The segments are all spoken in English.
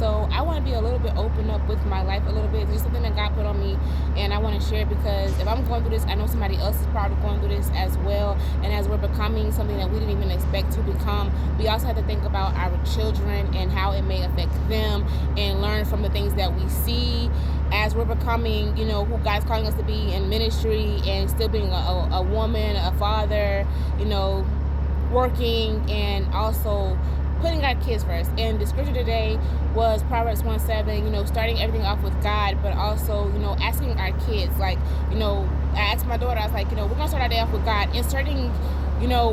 So I want to be a little bit open up with my life a little bit. It's just something that God put on me, and I want to share it because if I'm going through this, I know somebody else is probably going through this as well. And as we're becoming something that we didn't even expect to become, we also have to think about our children and how it may affect them and learn from the things that we see as we're becoming, who God's calling us to be in ministry and still being a woman, a father, working, and also putting our kids first. And the scripture today was Proverbs 1:7, starting everything off with God, but also, asking our kids, I asked my daughter, I was like, we're going to start our day off with God, inserting,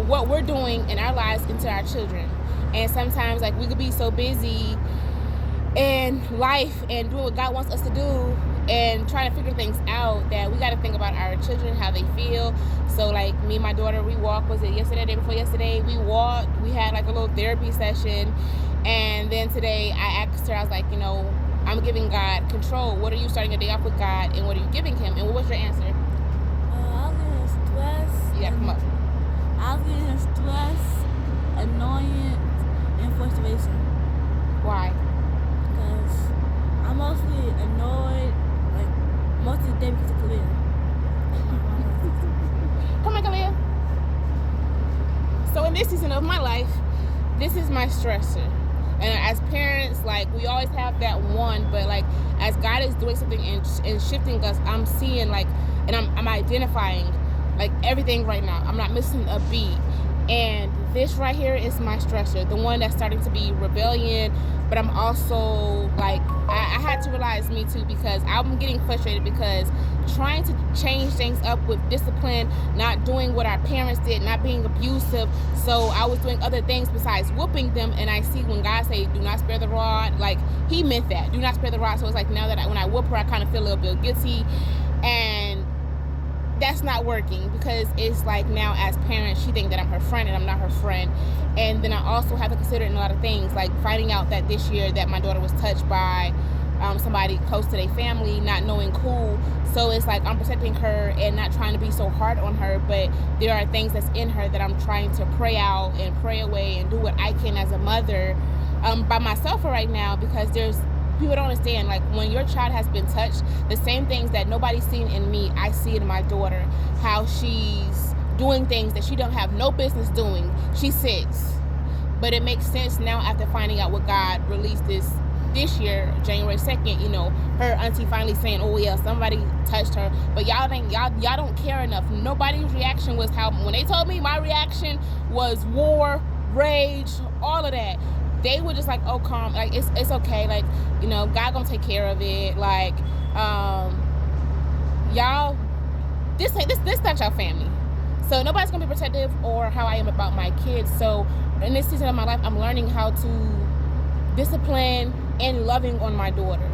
what we're doing in our lives into our children. And sometimes, we could be so busy in life and doing what God wants us to do and trying to figure things out that we got to think about our children, how they feel. So me and my daughter, we walked, was it yesterday, day before yesterday, we walked, we had a little therapy session. And then today I asked her, I was like, I'm giving God control. What are you starting your day off with God, and what are you giving him? And what was your answer? I was getting stress. Yeah, come up. I was getting stress, annoyance, and frustration. Why? Because I'm mostly annoyed, most of the day because of Khalil. Come on, Khalil. So in this season of my life, this is my stressor. And as parents, we always have that one, but as God is doing something and shifting us, I'm seeing and I'm identifying everything right now. I'm not missing a beat. And this right here is my stressor, the one that's starting to be rebellion. But I'm also I had to realize me too, because I'm getting frustrated because trying to change things up with discipline, not doing what our parents did, not being abusive. So I was doing other things besides whooping them. And I see when God say, do not spare the rod, he meant that, do not spare the rod. So it's now that when I whoop her, I kind of feel a little bit guilty. And that's not working because it's now as parents, she thinks that I'm her friend and I'm not her friend. And then I also have to consider in a lot of things, finding out that this year that my daughter was touched by somebody close to their family, not knowing who. So it's I'm protecting her and not trying to be so hard on her, but there are things that's in her that I'm trying to pray out and pray away and do what I can as a mother by myself for right now, because people don't understand, when your child has been touched, the same things that nobody's seen in me, I see it in my daughter, how she's doing things that she don't have no business doing. She's 6. But it makes sense now after finding out what God released this year, January 2nd, her auntie finally saying, oh yeah, somebody touched her. But y'all don't care enough. Nobody's reaction was how, when they told me, my reaction was war, rage, all of that. They were just oh, calm, it's okay, God gonna take care of it, y'all, this not your family, so nobody's gonna be protective or how I am about my kids. So in this season of my life, I'm learning how to discipline and loving on my daughter.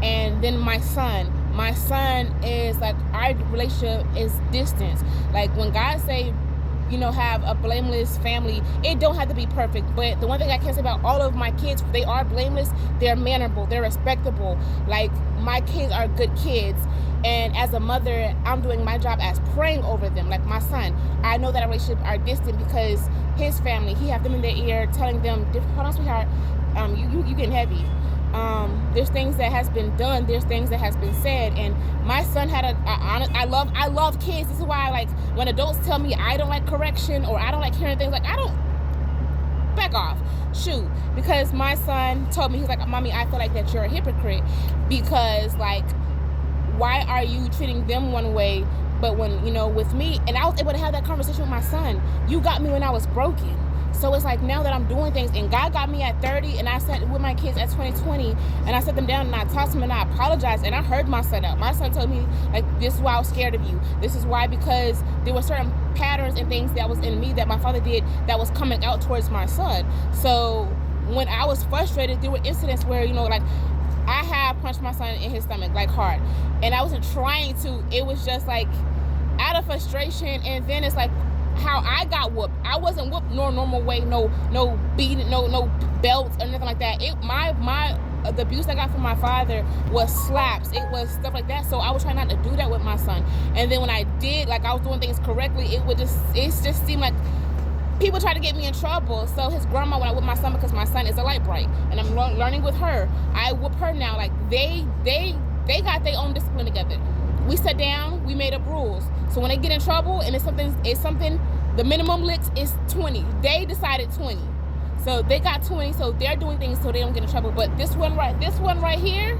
And then my son is our relationship is distance. When God say, have a blameless family, it don't have to be perfect, but the one thing I can say about all of my kids, they are blameless, they're mannerable, they're respectable. My kids are good kids, and as a mother, I'm doing my job as praying over them. My son, I know that our relationship are distant because his family, he have them in their ear telling them, hold on, sweetheart, you getting heavy. There's things that has been done, there's things that has been said, and my son had I love kids. This is why when adults tell me I don't like correction or I don't like hearing things, I don't, back off, shoot, because my son told me, he's Mommy, I feel that you're a hypocrite because why are you treating them one way, but when with me, and I was able to have that conversation with my son, you got me when I was broken. So it's now that I'm doing things, and God got me at 30, and I sat with my kids at 2020, and I sat them down and I talked to them and I apologized, and I heard my son out. My son told me this is why I was scared of you. This is why, because there were certain patterns and things that was in me that my father did that was coming out towards my son. So when I was frustrated, there were incidents where I had punched my son in his stomach hard, and I wasn't trying to. It was just out of frustration, and then it's how I got whooped. I wasn't whooped no normal way, no beating, no belts or nothing like that. The abuse I got from my father was slaps. It was stuff like that. So I was trying not to do that with my son. And then when I did, I was doing things correctly, it just seemed people try to get me in trouble. So his grandma, when I whip my son, because my son is a light bright, and I'm learning with her, I whoop her now. Like they got their own discipline together. We sat down, we made up rules. So when they get in trouble and it's something, the minimum licks is 20. They decided 20. So they got 20, so they're doing things so they don't get in trouble. But this one right here,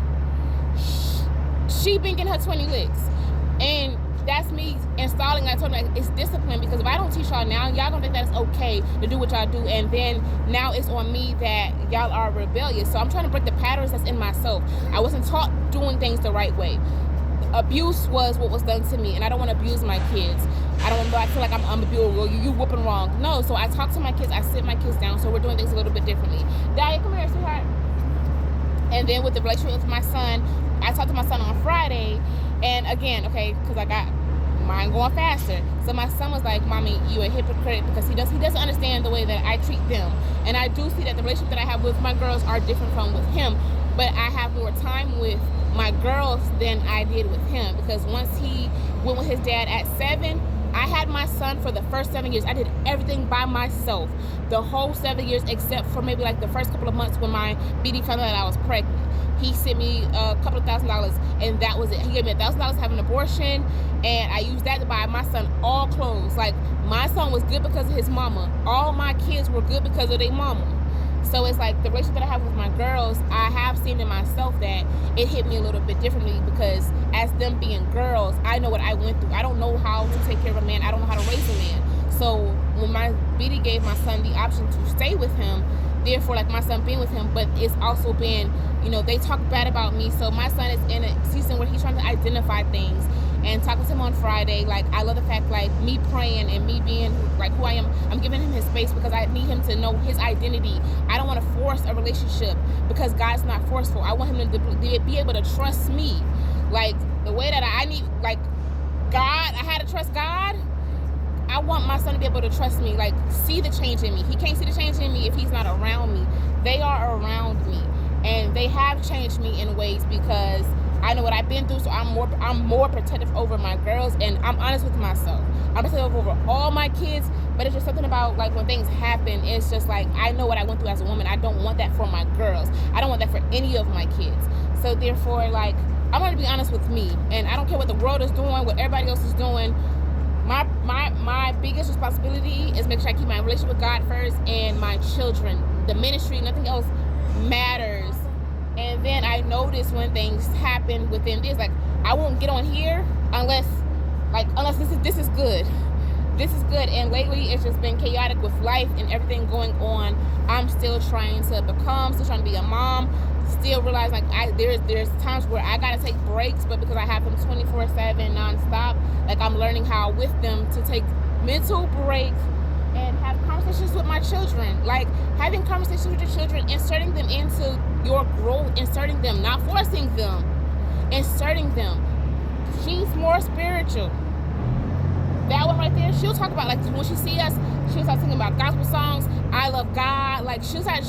she been getting her 20 licks. And that's me installing. I told them, like, it's discipline, because if I don't teach y'all now, y'all gonna think that it's okay to do what y'all do, and then now it's on me that y'all are rebellious. So I'm trying to break the patterns that's in myself. I wasn't taught doing things the right way. Abuse was what was done to me, and I don't want to abuse my kids. I feel like I'm abusing you whooping wrong. No, so I talk to my kids, I sit my kids down, so we're doing things a little bit differently. Dahlia, come here, sweetheart. And then with the relationship with my son, I talked to my son on Friday, and again, okay, because I got mine going faster. So my son was like, Mommy, you a hypocrite, because he doesn't understand the way that I treat them. And I do see that the relationship that I have with my girls are different from with him, but I have more time with my girls than I did with him, because once he went with his dad at 7, I had my son for the first 7 years. I did everything by myself the whole 7 years, except for maybe like the first couple of months when my BD found out that I was pregnant. He sent me a couple of $1,000, and that was it. He gave me $1,000 to have an abortion, and I used that to buy my son all clothes. Like, my son was good because of his mama. All my kids were good because of their mama. So it's like the relationship that I have with my girls, I have seen in myself that it hit me a little bit differently, because as them being girls, I know what I went through. I don't know how to take care of a man. I don't know how to raise a man. So when my BD gave my son the option to stay with him, therefore, like, my son being with him, but it's also been, you know, they talk bad about me. So my son is in a season where he's trying to identify things. And talking to him on Friday, like, I love the fact, like, me praying and me being, like, who I am, I'm giving him his space, because I need him to know his identity. I don't want to force a relationship, because God's not forceful. I want him to be able to trust me. Like, the way that I need, like, God, I had to trust God. I want my son to be able to trust me, like, see the change in me. He can't see the change in me if he's not around me. They are around me, and they have changed me in ways, because I know what I've been through, so I'm more protective over my girls, and I'm honest with myself. I'm protective over all my kids, but it's just something about, like, when things happen, it's just like, I know what I went through as a woman. I don't want that for my girls. I don't want that for any of my kids. So therefore, like, I'm going to be honest with me, and I don't care what the world is doing, what everybody else is doing. My biggest responsibility is make sure I keep my relationship with God first, and my children. The ministry, nothing else matters. And then I notice when things happen within this, like, I won't get on here unless this is good. This is good. And lately it's just been chaotic with life and everything going on. I'm still trying to be a mom, still realize, like, there's times where I gotta take breaks, but because I have them 24/7 nonstop, like, I'm learning how with them to take mental breaks and have conversations with my children. Like, having conversations with your children, inserting them into your growth, inserting them, not forcing them, inserting them. She's more spiritual. That one right there, she'll talk about, like, when she see us, she'll start singing about gospel songs. I love God. Like, she'll start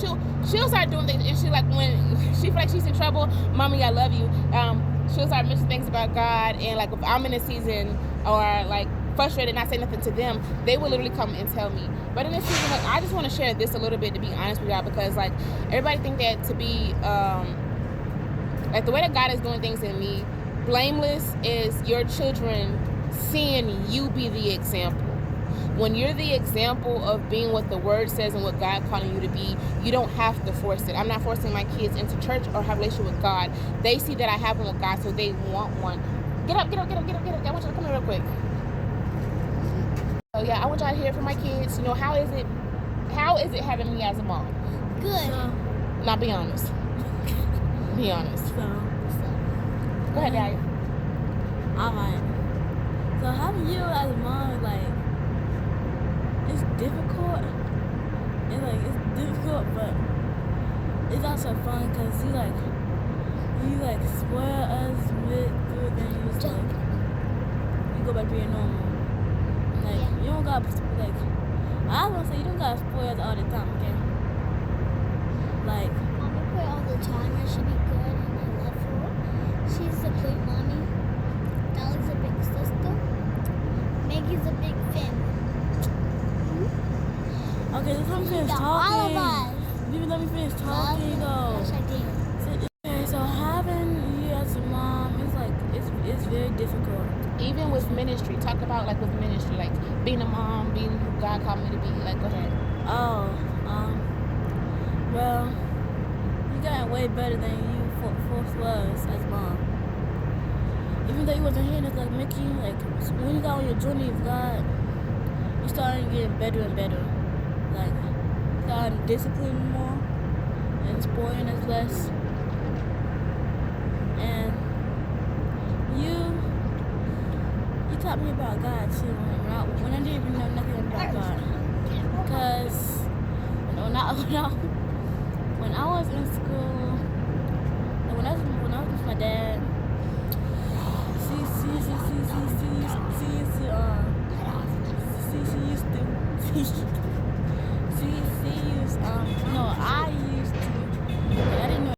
doing things, and she, like, when she feel like she's in trouble, Mommy, I love you. She'll start mentioning things about God, and, like, if I'm in a season or, like, frustrated, not say nothing to them, they will literally come and tell me. But in this season, like, I just want to share this a little bit, to be honest with y'all, because, like, everybody think that to be like, the way that God is doing things in me, blameless, is your children seeing you be the example. When you're the example of being what the word says and what God calling you to be, you don't have to force it. I'm not forcing my kids into church or have a relationship with God. They see that I have one with God, so they want one. Get up. I want you to come here real quick. So yeah, I want y'all to hear from my kids. You know, how is it having me as a mom? Good. Now be honest. Be honest. Go ahead, Daddy. Alright. So having you as a mom, like, it's difficult. It's difficult, but it's also fun, because you spoil us with food, and you just, like, you go back to being normal. Like, you don't gotta, like, I was gonna say, you don't gotta spoil us all the time, okay? Like, Mommy pray all the time, and she be good, and I love her. She's a great mommy. Dolly's a big sister. Maggie's a big family. talking though. Yes, I did. Okay, so having you as a mom is like it's very difficult. Even with ministry, talk about like with ministry, like being a mom, being who God called me to be. Like, go ahead. Oh, well, you got way better than you first was as a mom. Even though you wasn't hearing it, like Mickey, like when you got on your journey of God, you started getting better and better. Like, starting disciplining more and spoiling us less. And you taught me about God too when I didn't even know nothing about God. Because when I was in school,